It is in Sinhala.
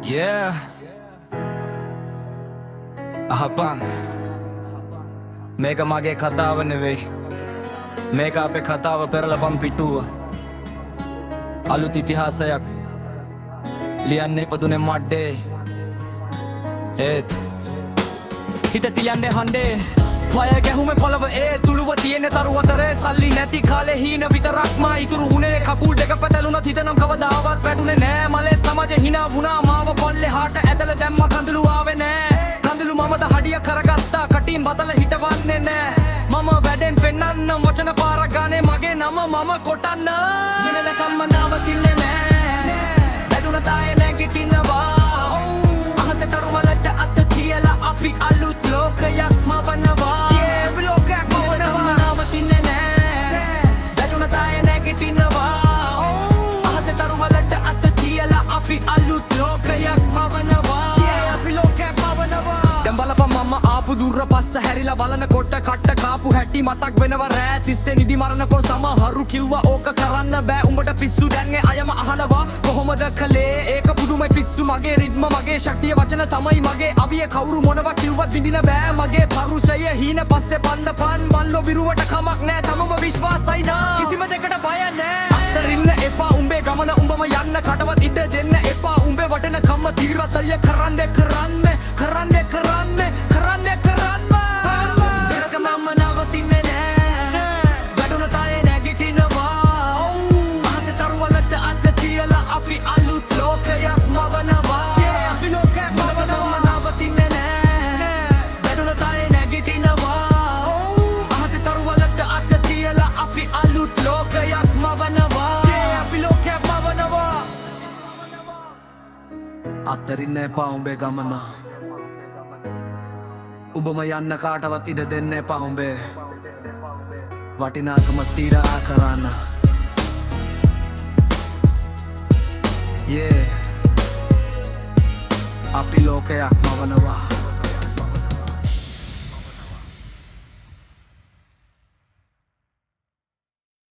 Yeah. අහපන් මේක මගේ කතාව නෙවෙයි මේක අපේ කතාව පෙරලපන් පිටුව අලුත් ඉතිහාසයක් ලියන්නේ ඉපදුනේ මඩේ ඒත් හිත තියන්නේ හඬේ වය ගැහුමේ පොළව ඒ තුළුව තියෙන තරු අතරේ සල්ලි නැති කාලේ හීන විතරක්ම ඉතුරු වුණේ කකුල් දෙක පැතලුණොත් හිතනම් කවදාවත් වැටුනේ නෑ මලේ සමාජෙ hina වුණා මාව පොල්ලේ හාට ඇදලා දැම්ම කඳුළු ආවේ නෑ කඳුළු මමද හඩිය කරගත්තා කටින් බතල හිටවන්නේ නෑ මම වැඩෙන් පෙන්නන්න වචන පාරක් ගානේ මගේ නම මම කොටන්න වෙනකම්ම නවතින්නේ නෑ වැදුන තායේ නැගිටිනවා අහසේ තරුවලට අත තියලා අපි අලුත් ලෝකයක් මවනවා අලුත් ලෝකයක් මවනවා අපි ලෝකයක් මවනවා දැන් බලපන් මම ආපු දුර පස්ස හැරිලා බලනකොට කට්ට කාපු හැටි මතක් වෙනවා රෑ තිස්සේ නිදි මරනකොට සමහරු කිව්වා ඕක කරන්න බෑ උඹට පිස්සු දැන් අයම අහනවා කොහොමද කලේ ඒක පුදුමයි පිස්සු මගේ රිද්ම මගේ ශක්තිය වචන තමයි මගේ අවිය කවුරු මොනවා කිව්වත් විඳින බෑ මගේ පරුෂය හීන පස්සේ පන්දපන් මල්ලෝ බිරුවට කමක් නෑ තමම විශ්වාසයි නා කිසිම දෙකට බය නෑ අතරින්න එපා උඹේ ගමන උඹම යන්න කටවත් ඉඩ දෙන්න එපා උඹේ වටන කම්ම තීරතය කරන්න කරන්න කරන්න කරන්න කරන්න කරන්න දෙරකමම නවතින්නේ නෑ වැටුන තායේ නැගිටිනවා අහසේ තරුවලට අත තියලා අපි අලුත් ලෝකයක් මවනවා අපි ලෝකයක් මවනවා නවතින්නේ නෑ වැටුන තායේ නැගිටිනවා අහසේ තරුවලට අත තියලා අපි අලුත් ලෝකයක් මවනවා අත්තරින්න එපා උඹේ ගමන උඹම යන්න කාටවත් ඉඩ දෙන්න එපා උඹේ වටිනාකම තීරා කරන්න අපි ලෝකයක් මවනවා